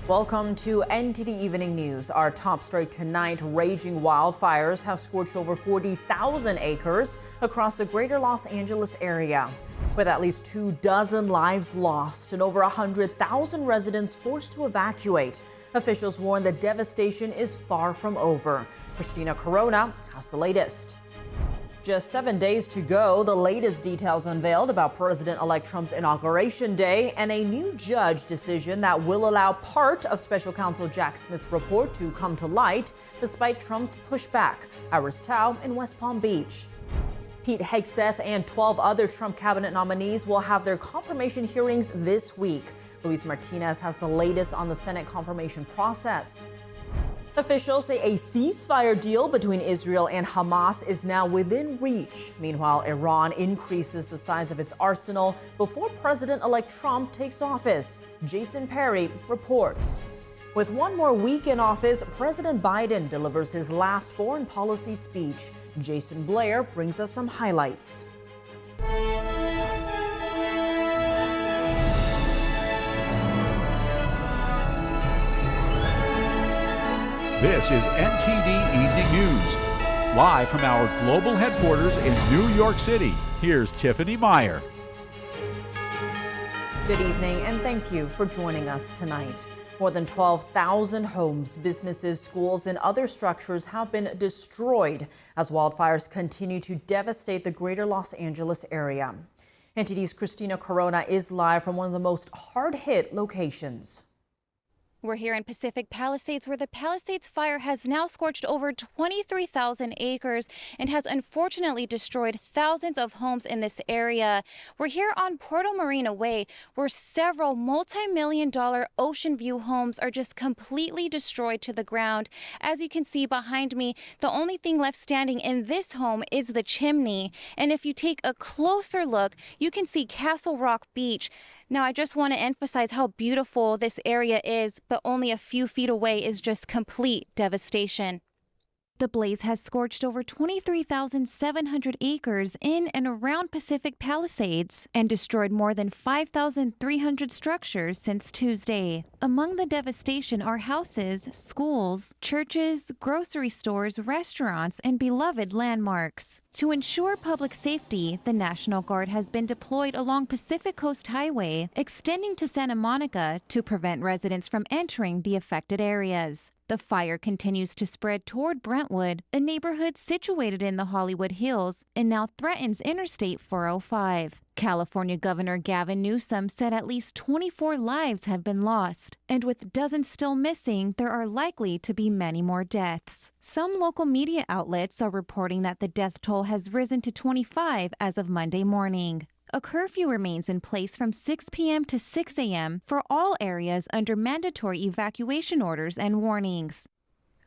Welcome to NTD Evening News. Our top story tonight, raging wildfires have scorched over 40,000 acres across the greater Los Angeles area, with at least 24 lives lost and over 100,000 residents forced to evacuate. Officials warn the devastation is far from over. Christina Corona has the latest. Just 7 days to go, the latest details unveiled about President-elect Trump's Inauguration Day and a new judge decision that will allow part of Special Counsel Jack Smith's report to come to light, despite Trump's pushback. Iris Tao in West Palm Beach. Pete Hegseth and 12 other Trump cabinet nominees will have their confirmation hearings this week. Luis Martinez has the latest on the Senate confirmation process. Officials say a ceasefire deal between Israel and Hamas is now within reach. Meanwhile, Iran increases the size of its arsenal before President-elect Trump takes office. Jason Perry reports. With one more week in office, President Biden delivers his last foreign policy speech. Jason Blair brings us some highlights. This is NTD Evening News. Live from our global headquarters in New York City, here's Tiffany Meyer. Good evening, and thank you for joining us tonight. More than 12,000 homes, businesses, schools, and other structures have been destroyed as wildfires continue to devastate the greater Los Angeles area. NTD's Christina Corona is live from one of the most hard-hit locations. We're here in Pacific Palisades, where the Palisades fire has now scorched over 23,000 acres and has unfortunately destroyed thousands of homes in this area. We're here on Puerto Marina Way, where several multi-million-dollar ocean view homes are just completely destroyed to the ground. As you can see behind me, the only thing left standing in this home is the chimney. And if you take a closer look, you can see Castle Rock Beach. Now, I just want to emphasize how beautiful this area is, but only a few feet away is just complete devastation. The blaze has scorched over 23,700 acres in and around Pacific Palisades and destroyed more than 5,300 structures since Tuesday. Among the devastation are houses, schools, churches, grocery stores, restaurants, and beloved landmarks. To ensure public safety, the National Guard has been deployed along Pacific Coast Highway, extending to Santa Monica to prevent residents from entering the affected areas. The fire continues to spread toward Brentwood, a neighborhood situated in the Hollywood Hills, and now threatens Interstate 405. California Governor Gavin Newsom said at least 24 lives have been lost, and with dozens still missing, there are likely to be many more deaths. Some local media outlets are reporting that the death toll has risen to 25 as of Monday morning. A curfew remains in place from 6 p.m. to 6 a.m. for all areas under mandatory evacuation orders and warnings.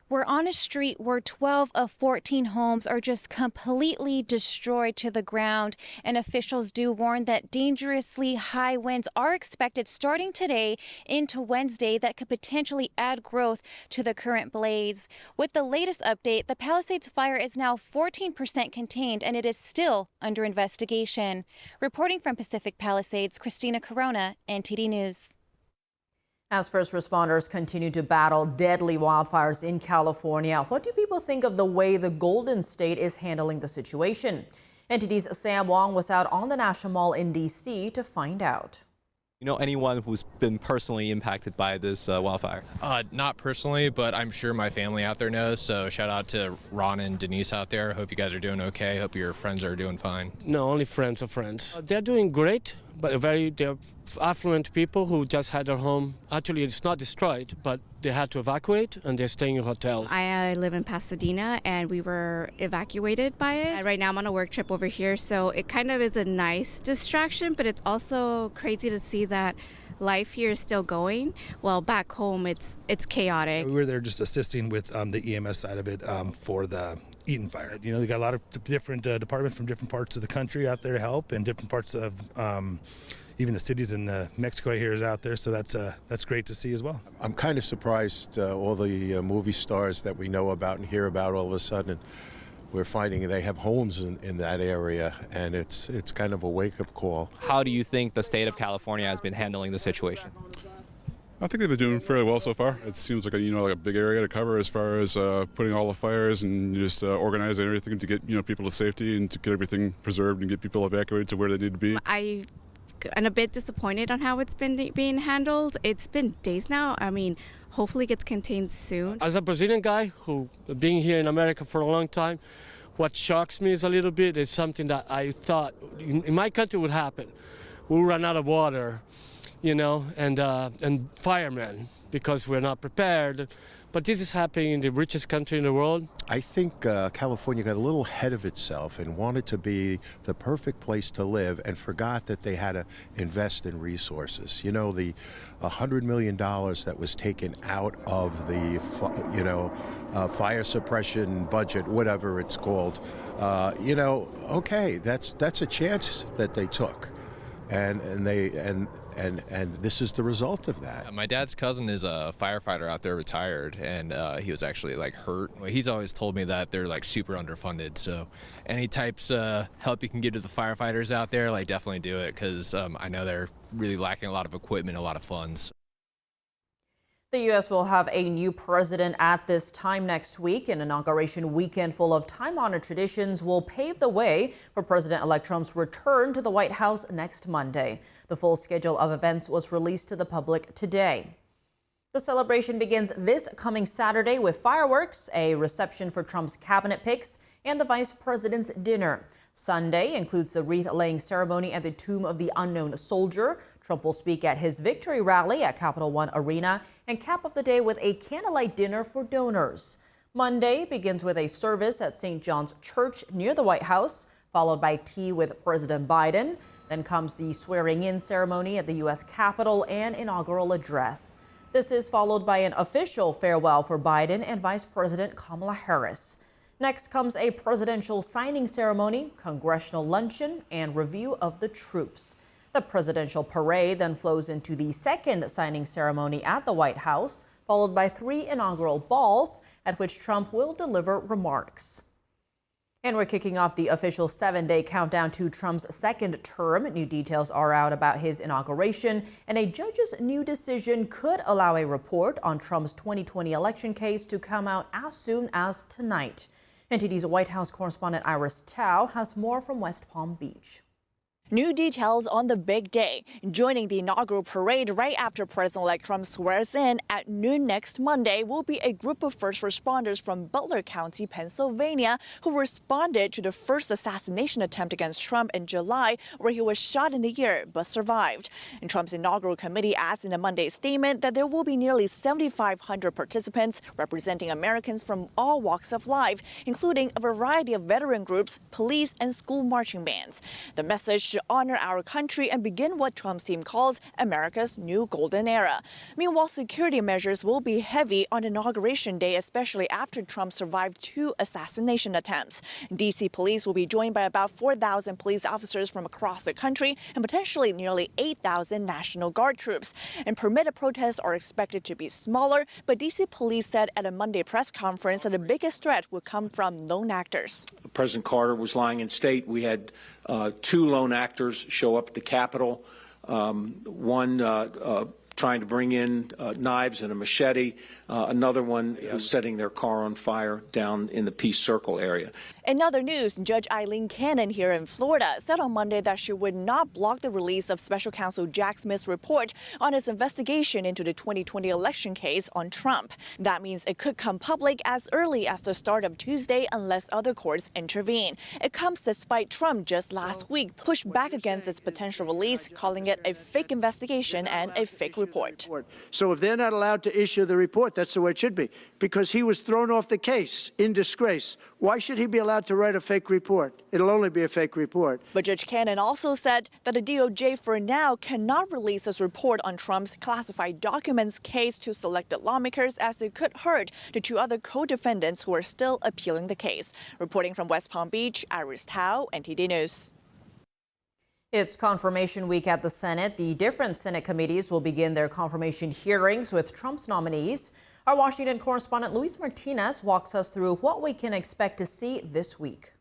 We're on a street where 12 of 14 homes are just completely destroyed to the ground, and officials do warn that dangerously high winds are expected starting today into Wednesday that could potentially add growth to the current blaze. With the latest update, the Palisades fire is now 14% contained, and it is still under investigation. Reporting from Pacific Palisades, Christina Corona, NTD News. As first responders continue to battle deadly wildfires in California, what do people think of the way the Golden State is handling the situation? NTD's Sam Wong was out on the National Mall in D.C. to find out. You know anyone who's been personally impacted by this wildfire? Not personally, but I'm sure my family out there knows. So shout out to Ron and Denise out there. Hope you guys are doing okay. Hope your friends are doing fine. No, only friends of friends. They're doing great, but they're affluent people who just had their home. Actually, it's not destroyed, but they had to evacuate, and they're staying in hotels. I live in Pasadena, and we were evacuated by it. Right now, I'm on a work trip over here, so it kind of is a nice distraction, but it's also crazy to see that life here is still going. Well, back home, it's chaotic. We were there just assisting with the EMS side of it for the Eaton fire. You know, they got a lot of different departments from different parts of the country out there to help, and different parts of even the cities in Mexico here is out there, so that's great to see as well. I'm kind of surprised all the movie stars that we know about and hear about all of a sudden. We're finding they have homes in that area, and it's kind of a wake-up call. How do you think the state of California has been handling the situation? I think they've been doing fairly well so far. It seems like like a big area to cover as far as putting all the fires and just organizing everything to get people to safety and to get everything preserved and get people evacuated to where they need to be. I'm a bit disappointed on how it's been being handled. It's been days now. I mean, hopefully it gets contained soon. As a Brazilian guy who being here in America for a long time, what shocks me is a little bit is something that I thought in my country would happen. We'll run out of water, and firemen because we're not prepared. But this is happening in the richest country in the world. I think California got a little ahead of itself and wanted to be the perfect place to live and forgot that they had to invest in resources. The $100 million that was taken out of the, fire suppression budget, whatever it's called, okay, that's a chance that they took. And this is the result of that. My dad's cousin is a firefighter out there, retired, and he was actually hurt. He's always told me that they're super underfunded. So any types of help you can give to the firefighters out there, definitely do it, because I know they're really lacking a lot of equipment, a lot of funds. The U.S. will have a new president at this time next week. An inauguration weekend full of time-honored traditions will pave the way for President-elect Trump's return to the White House next Monday. The full schedule of events was released to the public today. The celebration begins this coming Saturday with fireworks, a reception for Trump's cabinet picks, and the vice president's dinner. Sunday includes the wreath-laying ceremony at the Tomb of the Unknown Soldier. Trump will speak at his victory rally at Capital One Arena and cap off the day with a candlelight dinner for donors. Monday begins with a service at St. John's Church near the White House, followed by tea with President Biden. Then comes the swearing-in ceremony at the U.S. Capitol and inaugural address. This is followed by an official farewell for Biden and Vice President Kamala Harris. Next comes a presidential signing ceremony, congressional luncheon, and review of the troops. The presidential parade then flows into the second signing ceremony at the White House, followed by 3 inaugural balls at which Trump will deliver remarks. And we're kicking off the official 7-day countdown to Trump's second term. New details are out about his inauguration, and a judge's new decision could allow a report on Trump's 2020 election case to come out as soon as tonight. NTD's White House correspondent Iris Tao has more from West Palm Beach. New details on the big day. Joining the inaugural parade right after President-elect Trump swears in at noon next Monday will be a group of first responders from Butler County, Pennsylvania, who responded to the first assassination attempt against Trump in July, where he was shot in the ear but survived. And Trump's inaugural committee asked in a Monday statement that there will be nearly 7,500 participants representing Americans from all walks of life, including a variety of veteran groups, police, and school marching bands. The message should honor our country and begin what Trump's team calls America's new golden era. Meanwhile, security measures will be heavy on Inauguration Day, especially after Trump survived 2 assassination attempts. D.C. police will be joined by about 4,000 police officers from across the country and potentially nearly 8,000 National Guard troops. And permitted protests are expected to be smaller, but D.C. police said at a Monday press conference that the biggest threat would come from lone actors. President Carter was lying in state. We had 2 lone actors show up at the Capitol, one trying to bring in knives and a machete, another one setting their car on fire down in the Peace Circle area. In other news, Judge Eileen Cannon here in Florida said on Monday that she would not block the release of Special Counsel Jack Smith's report on his investigation into the 2020 election case on Trump. That means it could come public as early as the start of Tuesday unless other courts intervene. It comes despite Trump just last week pushed back against its potential release, calling it a fake investigation and a fake report. So if they're not allowed to issue the report, that's the way it should be, because he was thrown off the case in disgrace. Why should he be allowed to write a fake report? It'll only be a fake report. But Judge Cannon also said that the DOJ for now cannot release its report on Trump's classified documents case to selected lawmakers, as it could hurt the 2 other co-defendants who are still appealing the case. Reporting from West Palm Beach, Iris Tao, NTD News. It's confirmation week at the Senate. The different Senate committees will begin their confirmation hearings with Trump's nominees. Our Washington correspondent Luis Martinez walks us through what we can expect to see this week.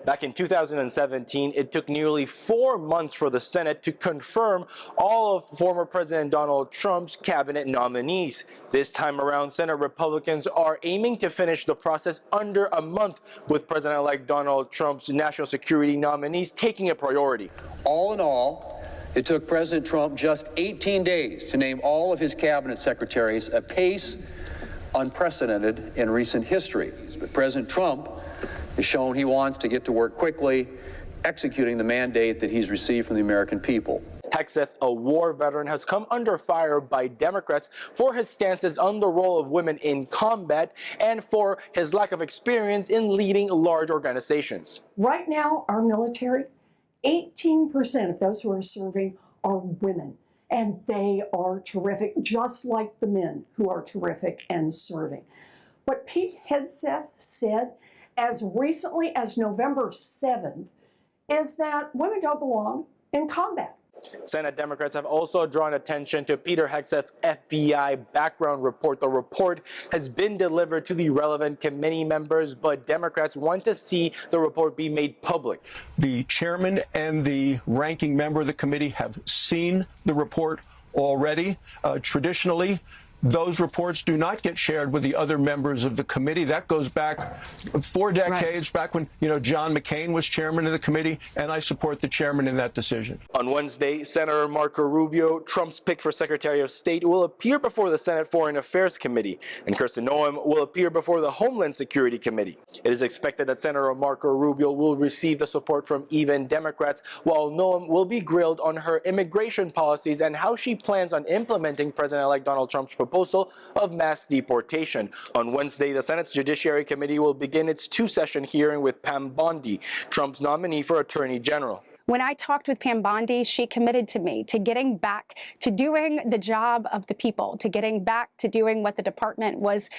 Back in 2017, it took nearly 4 months for the Senate to confirm all of former President Donald Trump's cabinet nominees. This time around, Senate Republicans are aiming to finish the process under a month, with President-elect Donald Trump's national security nominees taking a priority. All in all, it took President Trump just 18 days to name all of his cabinet secretaries, a pace unprecedented in recent history. But President Trump has shown he wants to get to work quickly, executing the mandate that he's received from the American people. Hegseth, a war veteran, has come under fire by Democrats for his stances on the role of women in combat and for his lack of experience in leading large organizations. Right now, our military, 18% of those who are serving are women, and they are terrific, just like the men who are terrific and serving. What Pete Hegseth said as recently as November 7th is that women don't belong in combat. Senate Democrats have also drawn attention to Peter Hegseth's FBI background report. The report has been delivered to the relevant committee members, but Democrats want to see the report be made public. The chairman and the ranking member of the committee have seen the report already. Traditionally, those reports do not get shared with the other members of the committee. That goes back 4 decades, back when, John McCain was chairman of the committee, and I support the chairman in that decision. On Wednesday, Senator Marco Rubio, Trump's pick for Secretary of State, will appear before the Senate Foreign Affairs Committee, and Kirsten Noem will appear before the Homeland Security Committee. It is expected that Senator Marco Rubio will receive the support from even Democrats, while Noem will be grilled on her immigration policies and how she plans on implementing President-elect Donald Trump's proposal of mass deportation. On Wednesday, the Senate's Judiciary Committee will begin its 2-session hearing with Pam Bondi, Trump's nominee for Attorney General. When I talked with Pam Bondi, she committed to me to getting back to doing the job of the people, to getting back to doing what the department was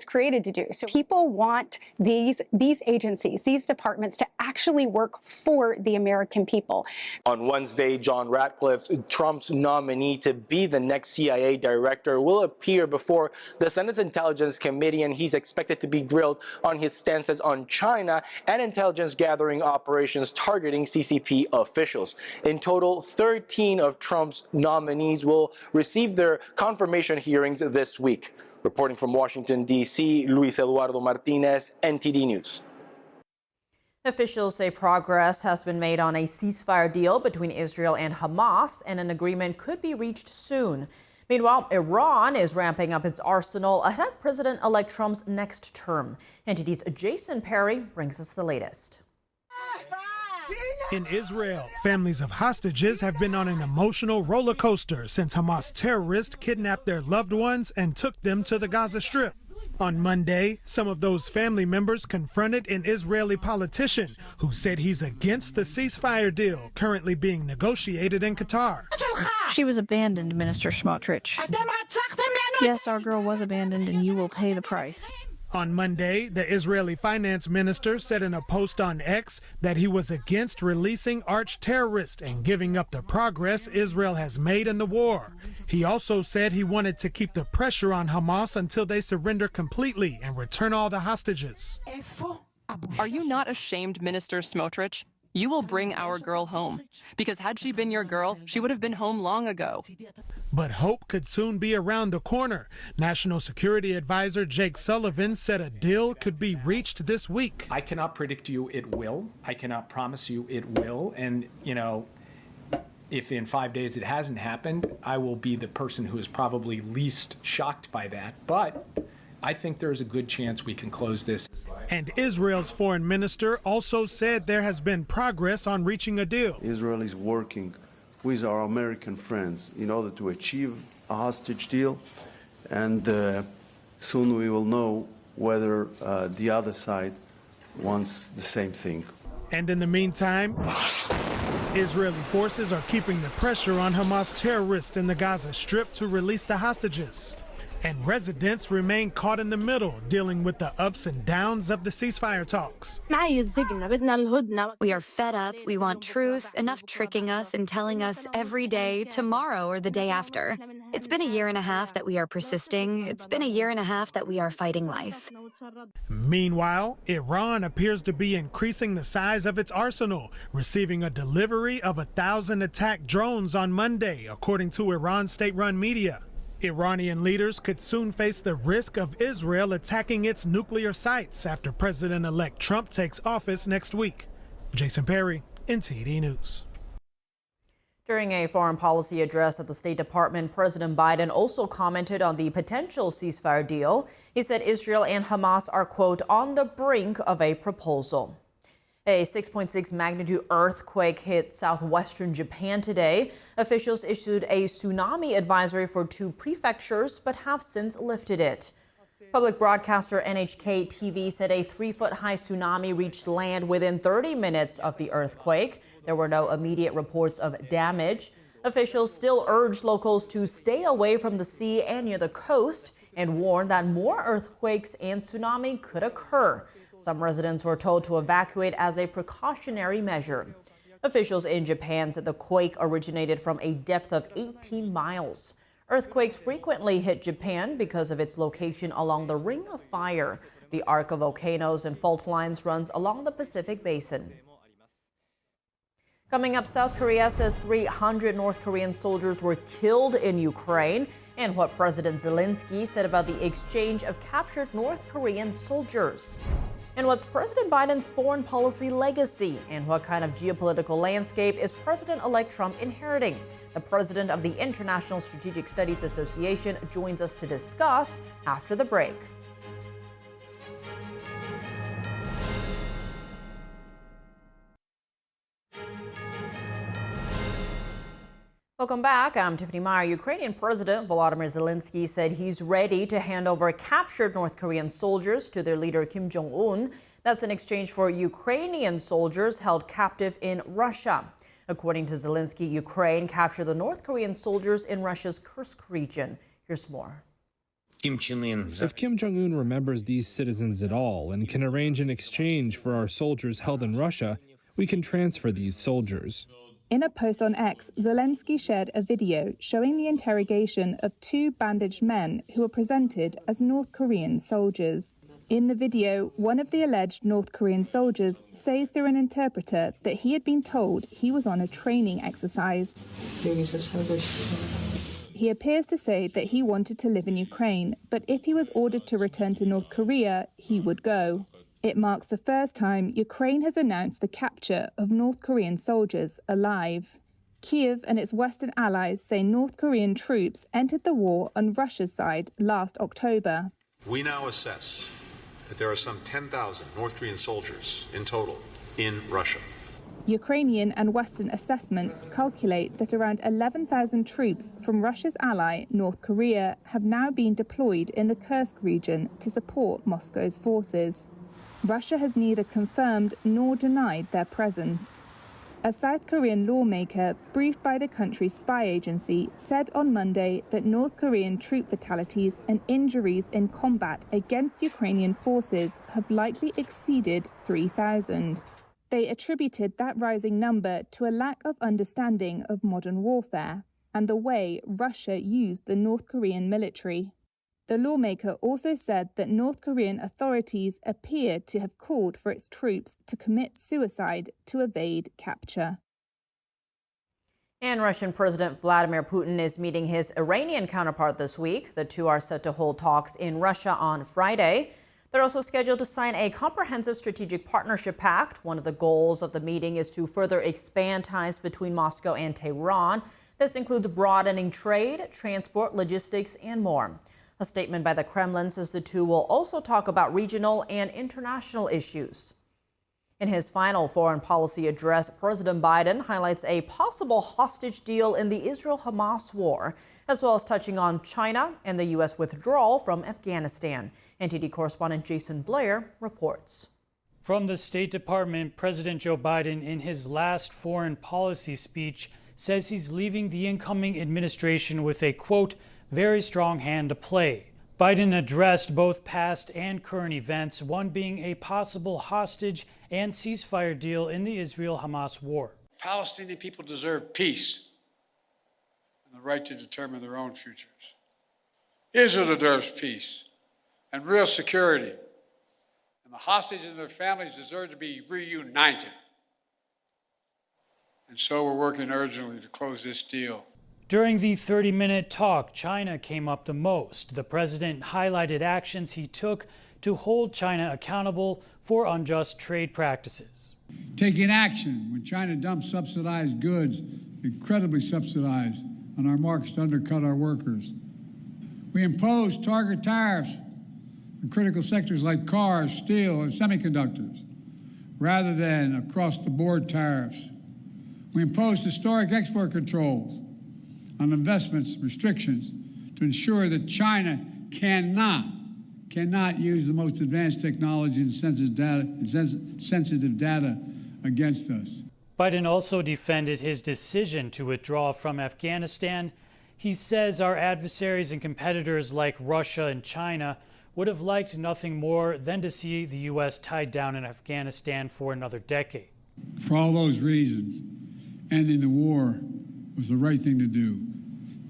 created to do. So people want these agencies, these departments, to actually work for the American people. On Wednesday, John Ratcliffe, Trump's nominee to be the next CIA director, will appear before the Senate's Intelligence Committee, and he's expected to be grilled on his stances on China and intelligence gathering operations targeting CCP officials. In total, 13 of Trump's nominees will receive their confirmation hearings this week. Reporting from Washington, D.C., Luis Eduardo Martinez, NTD News. Officials say progress has been made on a ceasefire deal between Israel and Hamas, and an agreement could be reached soon. Meanwhile, Iran is ramping up its arsenal ahead of President-elect Trump's next term. NTD's Jason Perry brings us the latest. In Israel, families of hostages have been on an emotional roller coaster since Hamas terrorists kidnapped their loved ones and took them to the Gaza Strip. On Monday, some of those family members confronted an Israeli politician who said he's against the ceasefire deal currently being negotiated in Qatar. She was abandoned, Minister Smotrich. Yes, our girl was abandoned, and you will pay the price. On Monday, the Israeli finance minister said in a post on X that he was against releasing arch-terrorists and giving up the progress Israel has made in the war. He also said he wanted to keep the pressure on Hamas until they surrender completely and return all the hostages. Are you not ashamed, Minister Smotrich? You will bring our girl home. Because had she been your girl, she would have been home long ago. But hope could soon be around the corner. National Security Advisor Jake Sullivan said a deal could be reached this week. I cannot predict you it will. I cannot promise you it will. And, if in 5 days it hasn't happened, I will be the person who is probably least shocked by that. But I think there's a good chance we can close this. And Israel's foreign minister also said there has been progress on reaching a deal. Israel is working with our American friends in order to achieve a hostage deal, and soon we will know whether the other side wants the same thing. And in the meantime, Israeli forces are keeping the pressure on Hamas terrorists in the Gaza Strip to release the hostages. And residents remain caught in the middle, dealing with the ups and downs of the ceasefire talks. We are fed up. We want truce, enough tricking us and telling us every day, tomorrow or the day after. It's been a year and a half that we are persisting. It's been a year and a half that we are fighting life. Meanwhile, Iran appears to be increasing the size of its arsenal, receiving a delivery of 1,000 attack drones on Monday, according to Iran's state-run media. Iranian leaders could soon face the risk of Israel attacking its nuclear sites after President-elect Trump takes office next week. Jason Perry, NTD News. During a foreign policy address at the State Department, President Biden also commented on the potential ceasefire deal. He said Israel and Hamas are, quote, on the brink of a proposal. A 6.6 magnitude earthquake hit southwestern Japan today. Officials issued a tsunami advisory for 2 prefectures, but have since lifted it. Public broadcaster NHK TV said a 3-foot-high tsunami reached land within 30 minutes of the earthquake. There were no immediate reports of damage. Officials still urge locals to stay away from the sea and near the coast and warn that more earthquakes and tsunami could occur. Some residents were told to evacuate as a precautionary measure. Officials in Japan said the quake originated from a depth of 18 miles. Earthquakes frequently hit Japan because of its location along the Ring of Fire. The arc of volcanoes and fault lines runs along the Pacific Basin. Coming up, South Korea says 300 North Korean soldiers were killed in Ukraine, and what President Zelenskyy said about the exchange of captured North Korean soldiers. And what's President Biden's foreign policy legacy? And what kind of geopolitical landscape is President-elect Trump inheriting? The president of the International Strategic Studies Association joins us to discuss after the break. Welcome back. I'm Tiffany Meyer. Ukrainian President Volodymyr Zelenskyy said he's ready to hand over captured North Korean soldiers to their leader Kim Jong-un. That's in exchange for Ukrainian soldiers held captive in Russia. According to Zelenskyy, Ukraine captured the North Korean soldiers in Russia's Kursk region. Here's more. If Kim Jong-un remembers these citizens at all and can arrange an exchange for our soldiers held in Russia, we can transfer these soldiers. In a post on X, Zelenskyy shared a video showing the interrogation of 2 bandaged men who were presented as North Korean soldiers. In the video, one of the alleged North Korean soldiers says through an interpreter that he had been told he was on a training exercise. He appears to say that he wanted to live in Ukraine, but if he was ordered to return to North Korea, he would go. It marks the first time Ukraine has announced the capture of North Korean soldiers alive. Kyiv and its Western allies say North Korean troops entered the war on Russia's side last October. We now assess that there are some 10,000 North Korean soldiers in total in Russia. Ukrainian and Western assessments calculate that around 11,000 troops from Russia's ally, North Korea, have now been deployed in the Kursk region to support Moscow's forces. Russia has neither confirmed nor denied their presence. A South Korean lawmaker, briefed by the country's spy agency, said on Monday that North Korean troop fatalities and injuries in combat against Ukrainian forces have likely exceeded 3,000. They attributed that rising number to a lack of understanding of modern warfare and the way Russia used the North Korean military. The lawmaker also said that North Korean authorities appear to have called for its troops to commit suicide to evade capture. And Russian President Vladimir Putin is meeting his Iranian counterpart this week. The two are set to hold talks in Russia on Friday. They're also scheduled to sign a comprehensive strategic partnership pact. One of the goals of the meeting is to further expand ties between Moscow and Tehran. This includes broadening trade, transport, logistics, and more. A statement by the Kremlin says the two will also talk about regional and international issues. In his final foreign policy address, President Biden highlights a possible hostage deal in the Israel-Hamas war, as well as touching on China and the U.S. withdrawal from Afghanistan. NTD correspondent Jason Blair reports. From the State Department, President Joe Biden, in his last foreign policy speech, says he's leaving the incoming administration with a, quote, very strong hand to play. Biden addressed both past and current events, one being a possible hostage and ceasefire deal in the Israel-Hamas war. Palestinian people deserve peace and the right to determine their own futures. Israel deserves peace and real security, and the hostages and their families deserve to be reunited. And so we're working urgently to close this deal. During the 30-minute talk, China came up the most. The president highlighted actions he took to hold China accountable for unjust trade practices. Taking action when China dumps subsidized goods, incredibly subsidized, on our markets to undercut our workers. We impose target tariffs in critical sectors like cars, steel, and semiconductors, rather than across-the-board tariffs. We impose historic export controls on investments, restrictions, to ensure that China cannot use the most advanced technology and sensitive data against us. Biden also defended his decision to withdraw from Afghanistan. He says our adversaries and competitors like Russia and China would have liked nothing more than to see the U.S. tied down in Afghanistan for another decade. For all those reasons, ending the war was the right thing to do,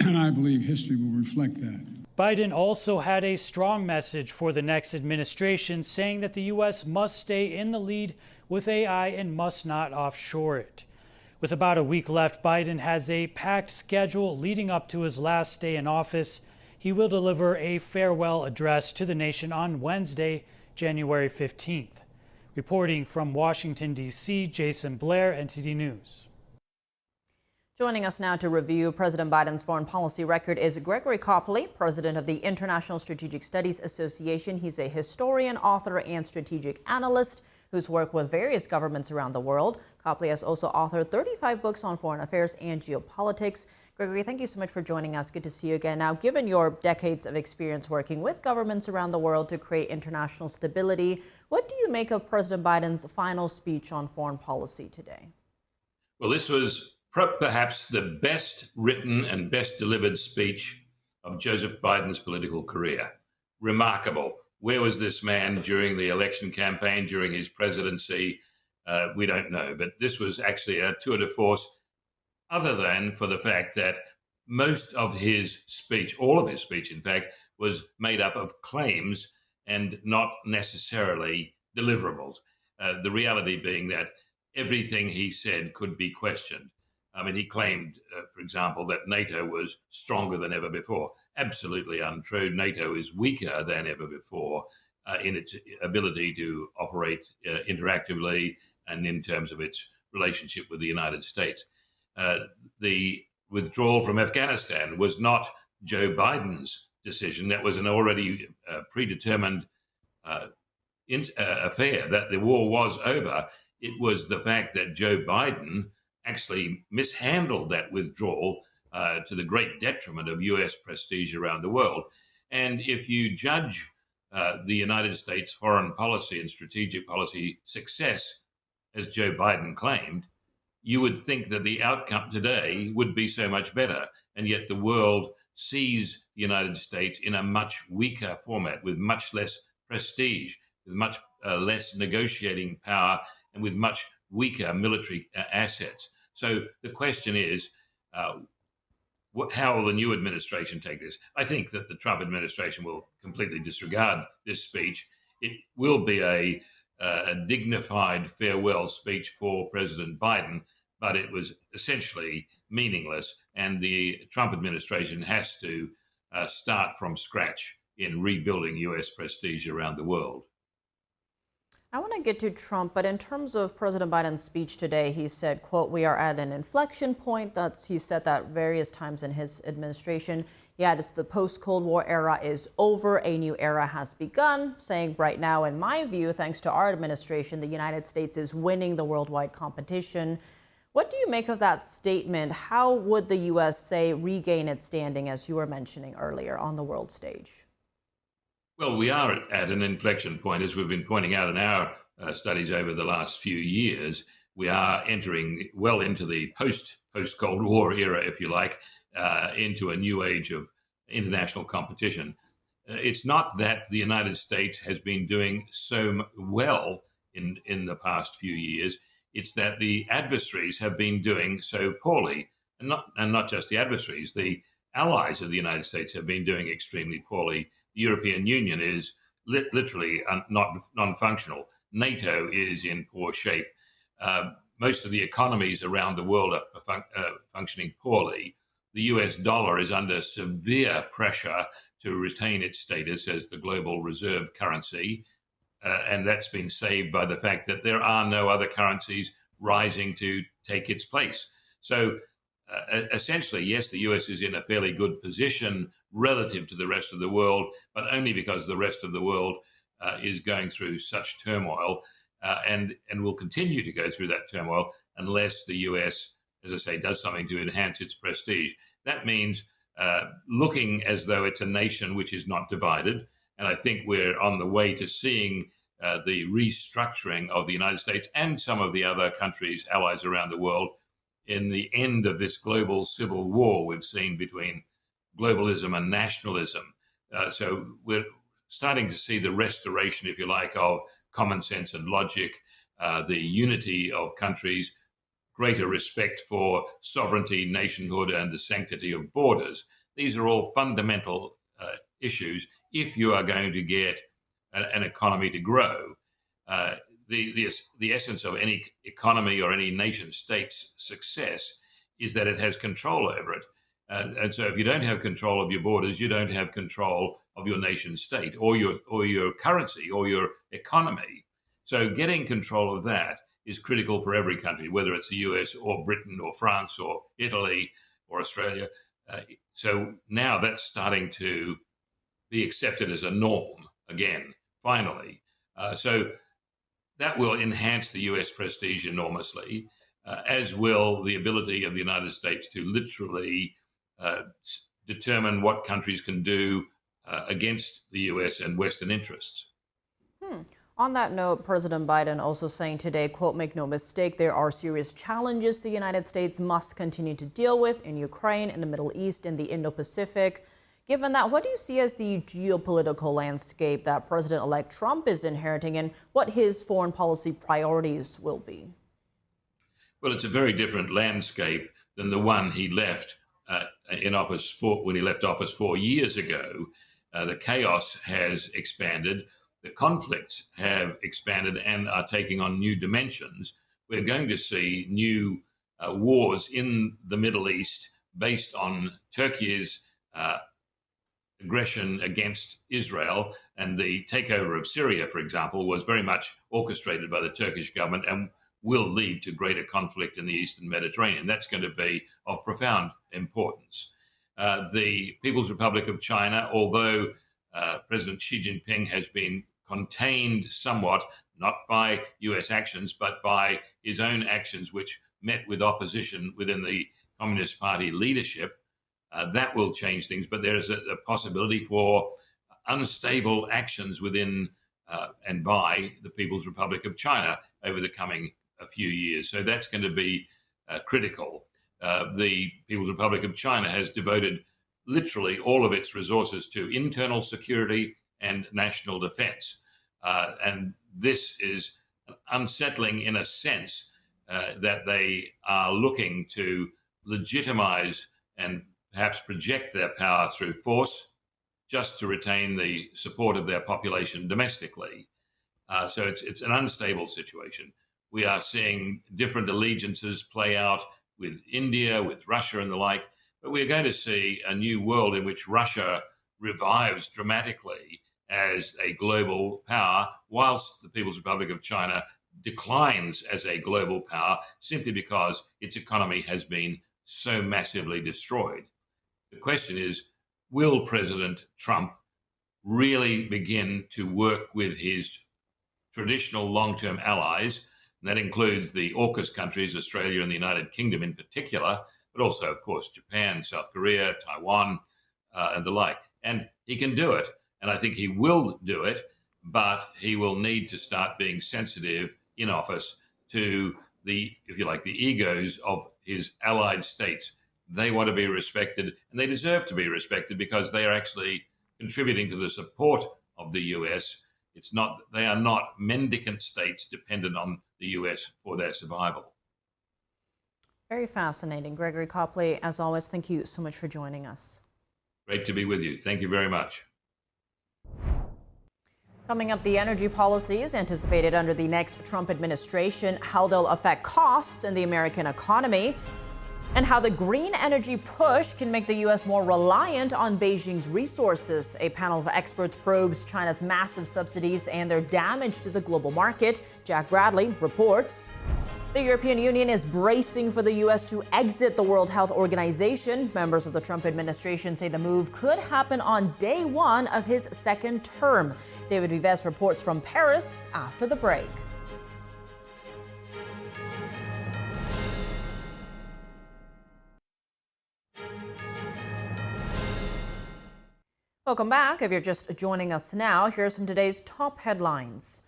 and I believe history will reflect that. Biden also had a strong message for the next administration, saying that the U.S. must stay in the lead with AI and must not offshore it. With about a week left, Biden has a packed schedule leading up to his last day in office. He will deliver a farewell address to the nation on Wednesday, January 15th. Reporting from Washington, D.C., Jason Blair, NTD News. Joining us now to review President Biden's foreign policy record is Gregory Copley, president of the International Strategic Studies Association. He's a historian, author, and strategic analyst who's worked with various governments around the world. Copley has also authored 35 books on foreign affairs and geopolitics. Gregory, thank you so much for joining us. Good to see you again. Now, given your decades of experience working with governments around the world to create international stability, what do you make of President Biden's final speech on foreign policy today? Well, this was perhaps the best written and best delivered speech of Joseph Biden's political career. Remarkable. Where was this man during the election campaign, during his presidency? We don't know. But this was actually a tour de force, other than for the fact that most of his speech, all of his speech, in fact, was made up of claims and not necessarily deliverables. The reality being that everything he said could be questioned. I mean, he claimed, for example, that NATO was stronger than ever before. Absolutely untrue. NATO is weaker than ever before in its ability to operate interactively and in terms of its relationship with the United States. The withdrawal from Afghanistan was not Joe Biden's decision. That was an already predetermined affair, that the war was over. It was the fact that Joe Biden actually mishandled that withdrawal to the great detriment of U.S. prestige around the world. And if you judge the United States foreign policy and strategic policy success, as Joe Biden claimed, you would think that the outcome today would be so much better. And yet the world sees the United States in a much weaker format, with much less prestige, with much less negotiating power, and with much weaker military assets. So the question is, how will the new administration take this? I think that the Trump administration will completely disregard this speech. It will be a dignified farewell speech for President Biden, but it was essentially meaningless. And the Trump administration has to start from scratch in rebuilding U.S. prestige around the world. I want to get to Trump, but in terms of President Biden's speech today, he said, quote, "We are at an inflection point." He said that various times in his administration. He added, the post-Cold War era is over. A new era has begun, saying right now, in my view, thanks to our administration, the United States is winning the worldwide competition. What do you make of that statement? How would the U.S., say, regain its standing, as you were mentioning earlier, on the world stage? Well, we are at an inflection point, as we've been pointing out in our studies over the last few years. We are entering well into the post-Cold War era, if you like, into a new age of international competition. It's not that the United States has been doing so well in the past few years. It's that the adversaries have been doing so poorly, and not just the adversaries. The allies of the United States have been doing extremely poorly. The European Union is literally non-functional. NATO is in poor shape. Most of the economies around the world are functioning poorly. The US dollar is under severe pressure to retain its status as the global reserve currency. And that's been saved by the fact that there are no other currencies rising to take its place. So essentially, yes, the US is in a fairly good position relative to the rest of the world, but only because the rest of the world is going through such turmoil and will continue to go through that turmoil unless the US, as I say, does something to enhance its prestige. That means looking as though it's a nation which is not divided. And I think we're on the way to seeing the restructuring of the United States and some of the other countries, allies around the world, in the end of this global civil war we've seen between globalism and nationalism. So we're starting to see the restoration, if you like, of common sense and logic, the unity of countries, greater respect for sovereignty, nationhood, and the sanctity of borders. These are all fundamental issues if you are going to get an economy to grow. The essence of any economy or any nation state's success is that it has control over it. And so if you don't have control of your borders, you don't have control of your nation state or your currency or your economy. So getting control of that is critical for every country, whether it's the US or Britain or France or Italy or Australia. So now that's starting to be accepted as a norm again, finally. So that will enhance the US prestige enormously, as will the ability of the United States to literally determine what countries can do against the US and Western interests. On that note, President Biden also saying today, quote, "Make no mistake, there are serious challenges the United States must continue to deal with in Ukraine, in the Middle East, and the Indo-Pacific." Given that, what do you see as the geopolitical landscape that President-elect Trump is inheriting and what his foreign policy priorities will be? Well, it's a very different landscape than the one he left in office when he left office 4 years ago. The chaos has expanded. The conflicts have expanded and are taking on new dimensions. We're going to see new wars in the Middle East based on Turkey's aggression against Israel, and the takeover of Syria, for example, was very much orchestrated by the Turkish government and will lead to greater conflict in the Eastern Mediterranean. That's going to be of profound importance. The People's Republic of China, although President Xi Jinping has been contained somewhat, not by US actions, but by his own actions, which met with opposition within the Communist Party leadership, that will change things. But there's a possibility for unstable actions within and by the People's Republic of China over the coming few years. So that's going to be critical. The People's Republic of China has devoted literally all of its resources to internal security and national defense. And this is unsettling in a sense that they are looking to legitimize and perhaps project their power through force just to retain the support of their population domestically. So it's an unstable situation. We are seeing different allegiances play out with India, with Russia and the like, but we're going to see a new world in which Russia revives dramatically as a global power, whilst the People's Republic of China declines as a global power simply because its economy has been so massively destroyed. The question is, will President Trump really begin to work with his traditional long-term allies? And that includes the AUKUS countries, Australia and the United Kingdom in particular, but also, of course, Japan, South Korea, Taiwan, and the like. And he can do it. And I think he will do it, but he will need to start being sensitive in office to the, if you like, the egos of his allied states. They want to be respected, and they deserve to be respected because they are actually contributing to the support of the U.S. They are not mendicant states dependent on the U.S. for their survival. Very fascinating. Gregory Copley, as always, thank you so much for joining us. Great to be with you. Thank you very much. Coming up, the energy policies anticipated under the next Trump administration, how they'll affect costs in the American economy, and how the green energy push can make the U.S. more reliant on Beijing's resources. A panel of experts probes China's massive subsidies and their damage to the global market. Jack Bradley reports. The European Union is bracing for the U.S. to exit the World Health Organization. Members of the Trump administration say the move could happen on day one of his second term. David Vives reports from Paris after the break. Welcome back. If you're just joining us now, here's some today's top headlines.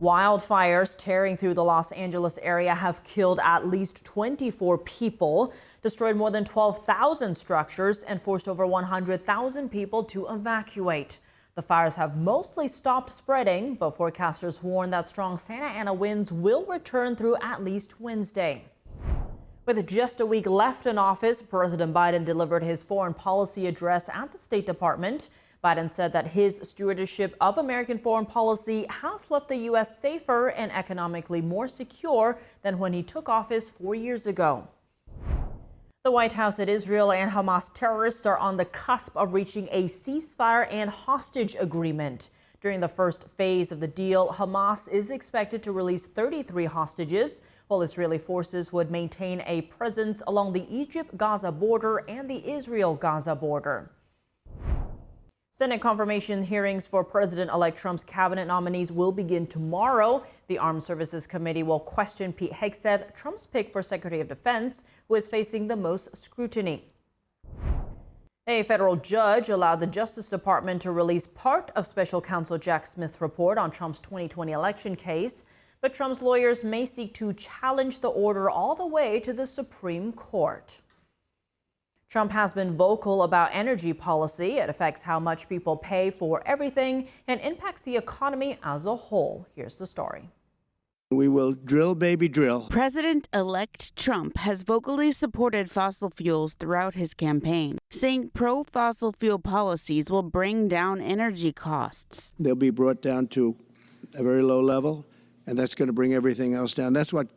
Wildfires tearing through the Los Angeles area have killed at least 24 people, destroyed more than 12,000 structures, and forced over 100,000 people to evacuate. The fires have mostly stopped spreading, but forecasters warn that strong Santa Ana winds will return through at least Wednesday. With just a week left in office, President Biden delivered his foreign policy address at the State Department. Biden said that his stewardship of American foreign policy has left the U.S. safer and economically more secure than when he took office 4 years ago. The White House said Israel and Hamas terrorists are on the cusp of reaching a ceasefire and hostage agreement. During the first phase of the deal, Hamas is expected to release 33 hostages, while Israeli forces would maintain a presence along the Egypt-Gaza border and the Israel-Gaza border. Senate confirmation hearings for President-elect Trump's cabinet nominees will begin tomorrow. The Armed Services Committee will question Pete Hegseth, Trump's pick for Secretary of Defense, who is facing the most scrutiny. A federal judge allowed the Justice Department to release part of Special Counsel Jack Smith's report on Trump's 2020 election case, but Trump's lawyers may seek to challenge the order all the way to the Supreme Court. Trump has been vocal about energy policy. It affects how much people pay for everything and impacts the economy as a whole. Here's the story. We will drill, baby, drill. President-elect Trump has vocally supported fossil fuels throughout his campaign, saying pro-fossil fuel policies will bring down energy costs. They'll be brought down to a very low level, and that's going to bring everything else down. That's what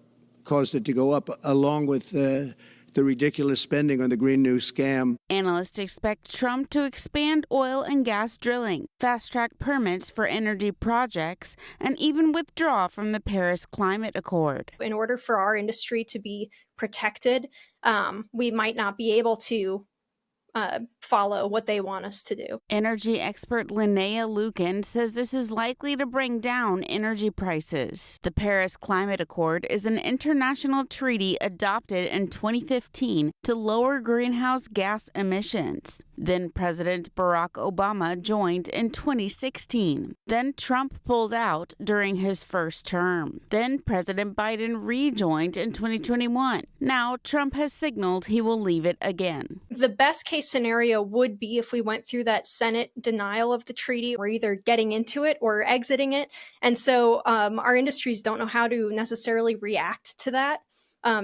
caused it to go up, along with the ridiculous spending on the Green New scam. Analysts expect Trump to expand oil and gas drilling, fast-track permits for energy projects, and even withdraw from the Paris Climate Accord. In order for our industry to be protected, we might not be able to follow what they want us to do. Energy expert Linnea Lucan says this is likely to bring down energy prices. The Paris Climate Accord is an international treaty adopted in 2015 to lower greenhouse gas emissions. Then President Barack Obama joined in 2016. Then Trump pulled out during his first term. Then President Biden rejoined in 2021. Now Trump has signaled he will leave it again. The best case scenario would be if we went through that Senate denial of the treaty. We're either getting into it or exiting it. And so our industries don't know how to necessarily react to that.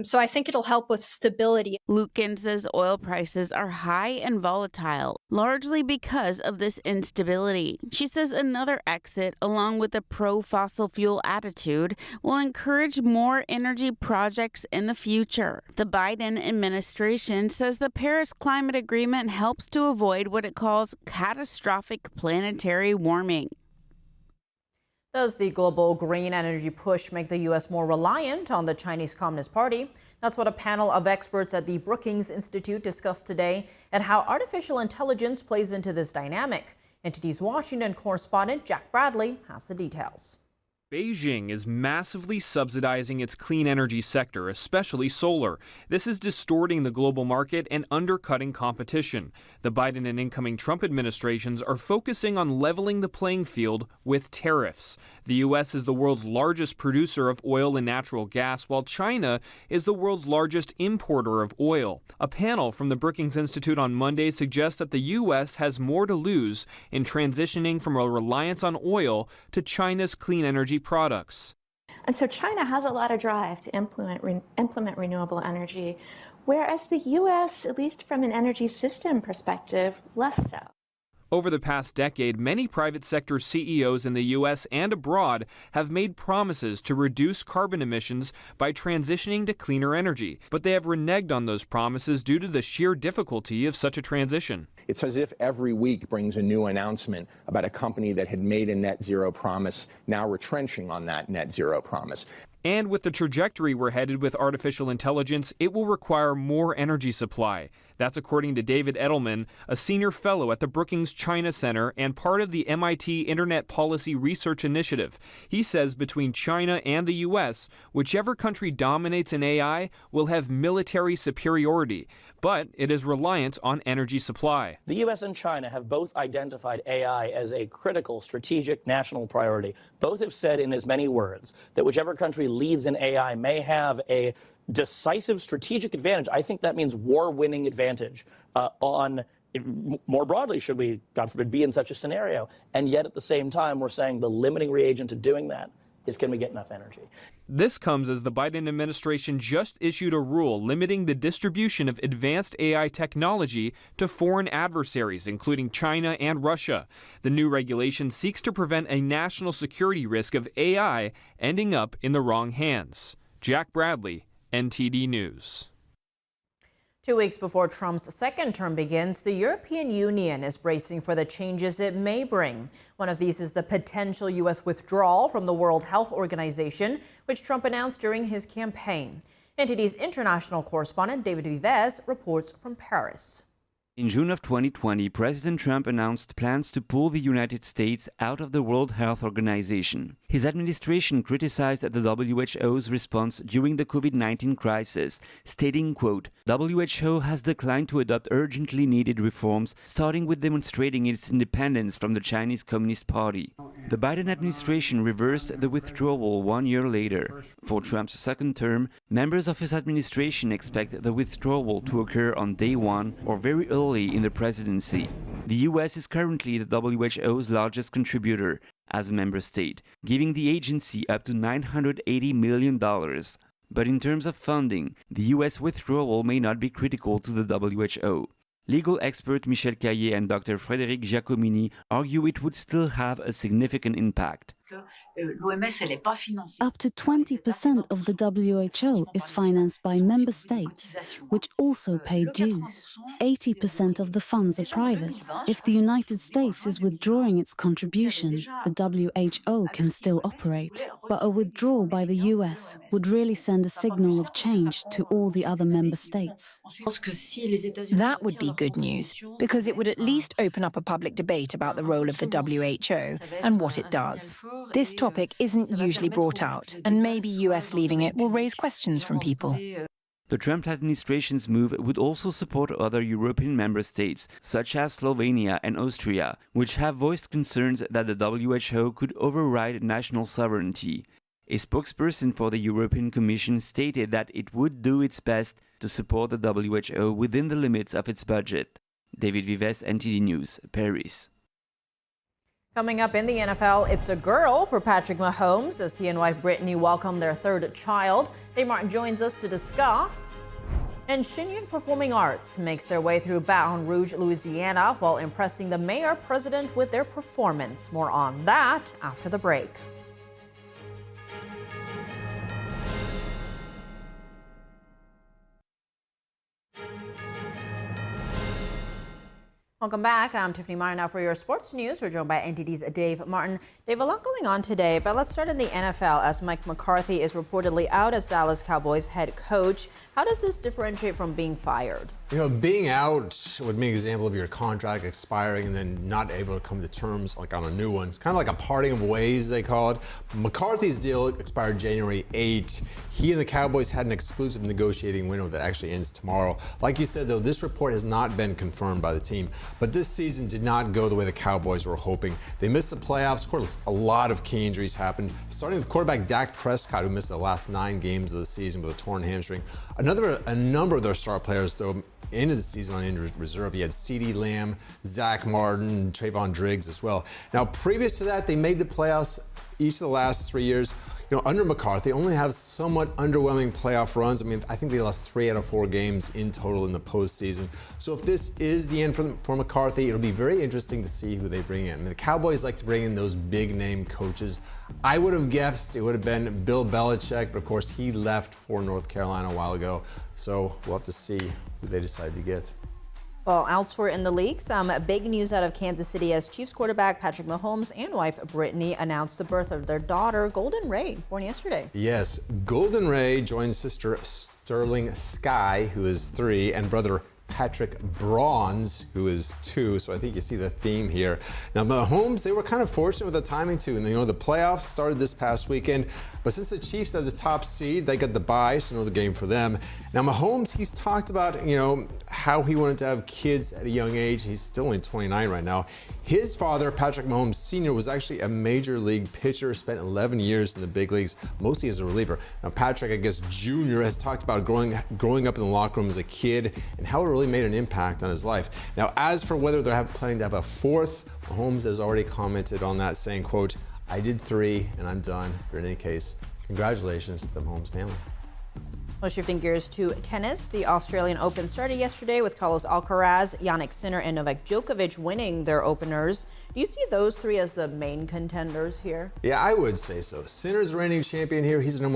So I think it'll help with stability. Lucan says oil prices are high and volatile, largely because of this instability. She says another exit, along with a pro-fossil fuel attitude, will encourage more energy projects in the future. The Biden administration says the Paris Climate Agreement helps to avoid what it calls catastrophic planetary warming. Does the global green energy push make the U.S. more reliant on the Chinese Communist Party? That's what a panel of experts at the Brookings Institute discussed today, and how artificial intelligence plays into this dynamic. NTD's Washington correspondent Jack Bradley has the details. Beijing is massively subsidizing its clean energy sector, especially solar. This is distorting the global market and undercutting competition. The Biden and incoming Trump administrations are focusing on leveling the playing field with tariffs. The U.S. is the world's largest producer of oil and natural gas, while China is the world's largest importer of oil. A panel from the Brookings Institute on Monday suggests that the U.S. has more to lose in transitioning from a reliance on oil to China's clean energy products. And so China has a lot of drive to implement renewable energy, whereas the U.S., at least from an energy system perspective, less so. Over the past decade, many private sector CEOs in the U.S. and abroad have made promises to reduce carbon emissions by transitioning to cleaner energy, but they have reneged on those promises due to the sheer difficulty of such a transition. It's as if every week brings a new announcement about a company that had made a net zero promise, now retrenching on that net zero promise. And with the trajectory we're headed with artificial intelligence, it will require more energy supply. That's according to David Edelman, a senior fellow at the Brookings China Center and part of the MIT Internet Policy Research Initiative. He says between China and the U.S., whichever country dominates in AI will have military superiority, but it is reliant on energy supply. The U.S. and China have both identified AI as a critical strategic national priority. Both have said in as many words that whichever country leads in AI may have a decisive strategic advantage. I think that means war-winning advantage on, more broadly, should we, God forbid, be in such a scenario. And yet at the same time, we're saying the limiting reagent to doing that is, can we get enough energy? This comes as the Biden administration just issued a rule limiting the distribution of advanced AI technology to foreign adversaries, including China and Russia. The new regulation seeks to prevent a national security risk of AI ending up in the wrong hands. Jack Bradley, NTD News. 2 weeks before Trump's second term begins, the European Union is bracing for the changes it may bring. One of these is the potential U.S. withdrawal from the World Health Organization, which Trump announced during his campaign. NTD's international correspondent David Vives reports from Paris. In June of 2020, President Trump announced plans to pull the United States out of the World Health Organization. His administration criticized the WHO's response during the COVID-19 crisis, stating, quote, WHO has declined to adopt urgently needed reforms, starting with demonstrating its independence from the Chinese Communist Party. The Biden administration reversed the withdrawal 1 year later. For Trump's second term, members of his administration expect the withdrawal to occur on day one or very early in the presidency. The U.S. is currently the WHO's largest contributor as a member state, giving the agency up to $980 million. But in terms of funding, the U.S. withdrawal may not be critical to the WHO. Legal expert Michel Caillé and Dr. Frédéric Giacomini argue it would still have a significant impact. Up to 20% of the WHO is financed by member states, which also pay dues. 80% of the funds are private. If the United States is withdrawing its contribution, the WHO can still operate. But a withdrawal by the US would really send a signal of change to all the other member states. That would be good news, because it would at least open up a public debate about the role of the WHO and what it does. This topic isn't usually brought out, and maybe US leaving it will raise questions from people. The Trump administration's move would also support other European member states, such as Slovenia and Austria, which have voiced concerns that the WHO could override national sovereignty. A spokesperson for the European Commission stated that it would do its best to support the WHO within the limits of its budget. David Vives, NTD News, Paris. Coming up in the NFL, it's a girl for Patrick Mahomes as he and wife Brittany welcome their third child. Dave Martin joins us to discuss. And Shen Performing Arts makes their way through Baton Rouge, Louisiana, while impressing the mayor-president with their performance. More on that after the break. Welcome back. I'm Tiffany Meyer now for your sports news. We're joined by NTD's Dave Martin. Dave, a lot going on today, but let's start in the NFL as Mike McCarthy is reportedly out as Dallas Cowboys head coach. How does this differentiate from being fired? You know, being out would be an example of your contract expiring and then not able to come to terms like on a new one. It's kind of like a parting of ways, they call it. McCarthy's deal expired January 8. He and the Cowboys had an exclusive negotiating window that actually ends tomorrow. Like you said, though, this report has not been confirmed by the team. But this season did not go the way the Cowboys were hoping. They missed the playoffs. Of course, a lot of key injuries happened, starting with quarterback Dak Prescott, who missed the last 9 games of the season with a torn hamstring. A number of their star players, though, into the season on injured reserve. He had CeeDee Lamb, Zach Martin, Trayvon Diggs as well. Now, previous to that, they made the playoffs each of the last 3 years. You know, under McCarthy, only have somewhat underwhelming playoff runs. I mean, I think they lost 3 out of 4 games in total in the postseason. So if this is the end for McCarthy, it'll be very interesting to see who they bring in. I mean, the Cowboys like to bring in those big-name coaches. I would have guessed it would have been Bill Belichick, but of course he left for North Carolina a while ago. So we'll have to see who they decide to get. Well, elsewhere in the league, some big news out of Kansas City as Chiefs quarterback Patrick Mahomes and wife Brittany announced the birth of their daughter, Golden Ray, born yesterday. Yes, Golden Ray joins sister Sterling Sky, who is 3, and brother Patrick Bronze, who is 2, so I think you see the theme here. Now, Mahomes, they were kind of fortunate with the timing too, and you know, the playoffs started this past weekend, but since the Chiefs had the top seed, they got the bye, so the game for them. Now, Mahomes, he's talked about, you know, how he wanted to have kids at a young age. He's still only 29 right now. His father, Patrick Mahomes Sr., was actually a major league pitcher, spent 11 years in the big leagues, mostly as a reliever. Now, Patrick, I guess, Jr. has talked about growing up in the locker room as a kid and how it really made an impact on his life. Now, as for whether they're planning to have a 4th, Mahomes has already commented on that, saying, quote, "I did 3 and I'm done." But in any case, congratulations to the Mahomes family. Well, shifting gears to tennis, the Australian Open started yesterday with Carlos Alcaraz, Jannik Sinner, and Novak Djokovic winning their openers. Do you see those 3 as the main contenders here? Yeah, I would say so. Sinner's reigning champion here. He's the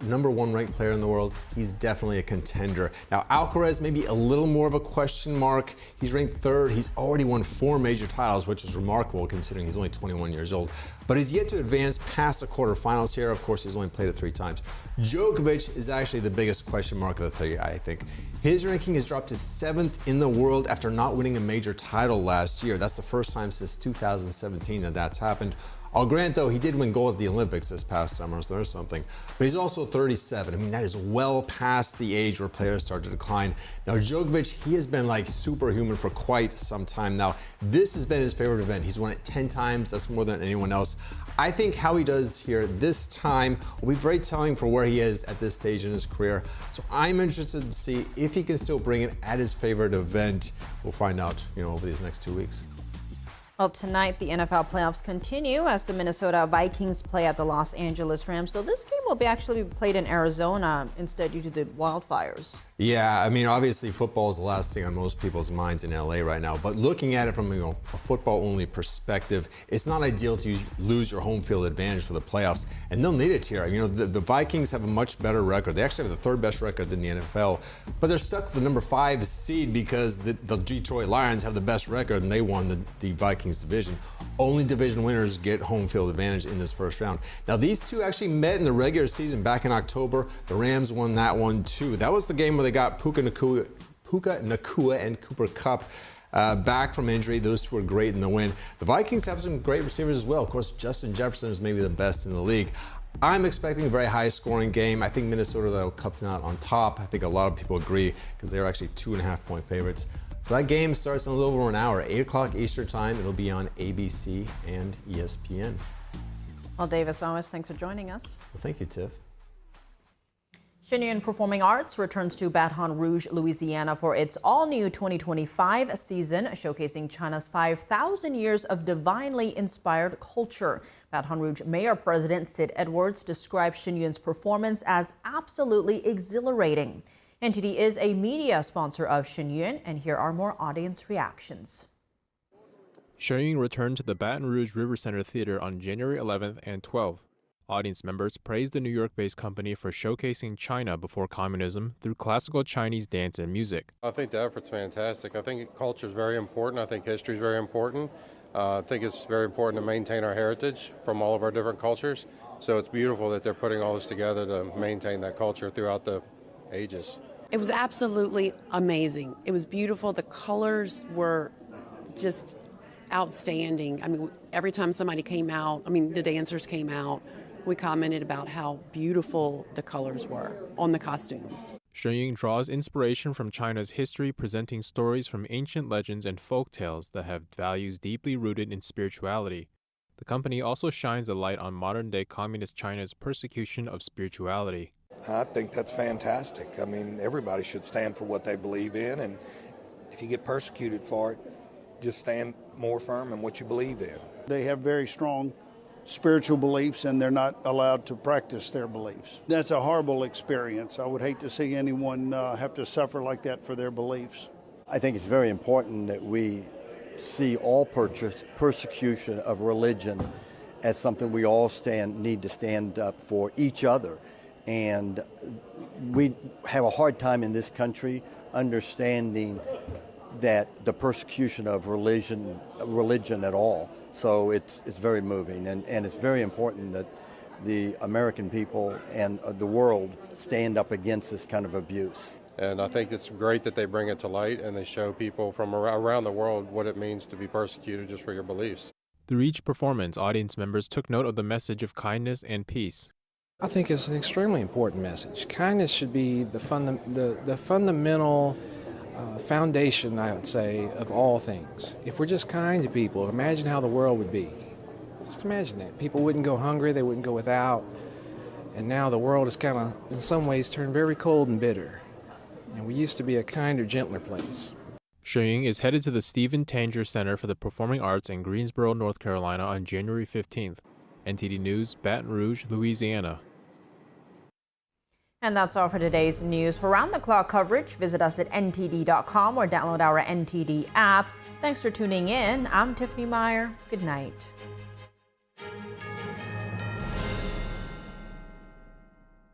number one ranked player in the world. He's definitely a contender. Now, Alcaraz may be a little more of a question mark. He's ranked 3rd. He's already won 4 major titles, which is remarkable considering he's only 21 years old. But he's yet to advance past the quarterfinals here. Of course, he's only played it 3 times. Djokovic is actually the biggest question mark of the 3, I think. His ranking has dropped to 7th in the world after not winning a major title last year. That's the first time since 2017 that that's happened. I'll grant, though, he did win gold at the Olympics this past summer, so there's something. But he's also 37. I mean, that is well past the age where players start to decline. Now, Djokovic, he has been like superhuman for quite some time now. This has been his favorite event. He's won it 10 times. That's more than anyone else. I think how he does here this time will be very telling for where he is at this stage in his career. So I'm interested to see if he can still bring it at his favorite event. We'll find out, over these next 2 weeks. Well, tonight the NFL playoffs continue as the Minnesota Vikings play at the Los Angeles Rams. So this game will actually be played in Arizona instead due to the wildfires. Yeah, I mean, obviously football is the last thing on most people's minds in LA right now. But looking at it from a football-only perspective, it's not ideal to lose your home field advantage for the playoffs, and they'll need it here. The Vikings have a much better record. They actually have the 3rd best record in the NFL, but they're stuck with the number 5 seed because the Detroit Lions have the best record and they won the Vikings division. Only division winners get home field advantage in this first round. Now, these two actually met in the regular season back in October. The Rams won that one too. That was the game where they got Puka Nacua and Cooper Kupp back from injury. Those two were great in the win. The Vikings have some great receivers as well. Of course, Justin Jefferson is maybe the best in the league. I'm expecting a very high-scoring game. I think Minnesota will come out on top. I think a lot of people agree because they're actually 2.5-point favorites. So that game starts in a little over an hour, 8 o'clock Eastern Time. It'll be on ABC and ESPN. Well, Dave, as always, thanks for joining us. Well, thank you, Tiff. Shen Performing Arts returns to Baton Rouge, Louisiana for its all-new 2025 season, showcasing China's 5,000 years of divinely inspired culture. Baton Rouge Mayor-President Sid Edwards described Shenyun's performance as absolutely exhilarating. NTD is a media sponsor of Shenyun, and here are more audience reactions. Shenyun returned to the Baton Rouge River Center Theater on January 11th and 12th. Audience members praised the New York-based company for showcasing China before communism through classical Chinese dance and music. I think the effort's fantastic. I think culture is very important. I think history is very important. I think it's very important to maintain our heritage from all of our different cultures. So it's beautiful that they're putting all this together to maintain that culture throughout the ages. It was absolutely amazing. It was beautiful. The colors were just outstanding. I mean, every time somebody came out, the dancers came out, we commented about how beautiful the colors were on the costumes. Shen draws inspiration from China's history, presenting stories from ancient legends and folk tales that have values deeply rooted in spirituality. The company also shines a light on modern-day communist China's persecution of spirituality. I think that's fantastic. Everybody should stand for what they believe in, and if you get persecuted for it, just stand more firm in what you believe in. They have very strong spiritual beliefs, and they're not allowed to practice their beliefs. That's a horrible experience. I would hate to see anyone have to suffer like that for their beliefs. I think it's very important that we see all persecution of religion as something we all need to stand up for each other. And we have a hard time in this country understanding that the persecution of religion at all. So it's very moving, and it's very important that the American people and the world stand up against this kind of abuse. And I think it's great that they bring it to light and they show people from around the world what it means to be persecuted just for your beliefs. Through each performance, audience members took note of the message of kindness and peace. I think it's an extremely important message. Kindness should be the fundamental foundation, I would say, of all things. If we're just kind to people, imagine how the world would be. Just imagine that. People wouldn't go hungry, they wouldn't go without. And now the world is kind of, in some ways, turned very cold and bitter. And we used to be a kinder, gentler place. Shen is headed to the Stephen Tanger Center for the Performing Arts in Greensboro, North Carolina on January 15th. NTD News, Baton Rouge, Louisiana. And that's all for today's news. For round-the-clock coverage, visit us at ntd.com or download our NTD app. Thanks for tuning in. I'm Tiffany Meyer. Good night.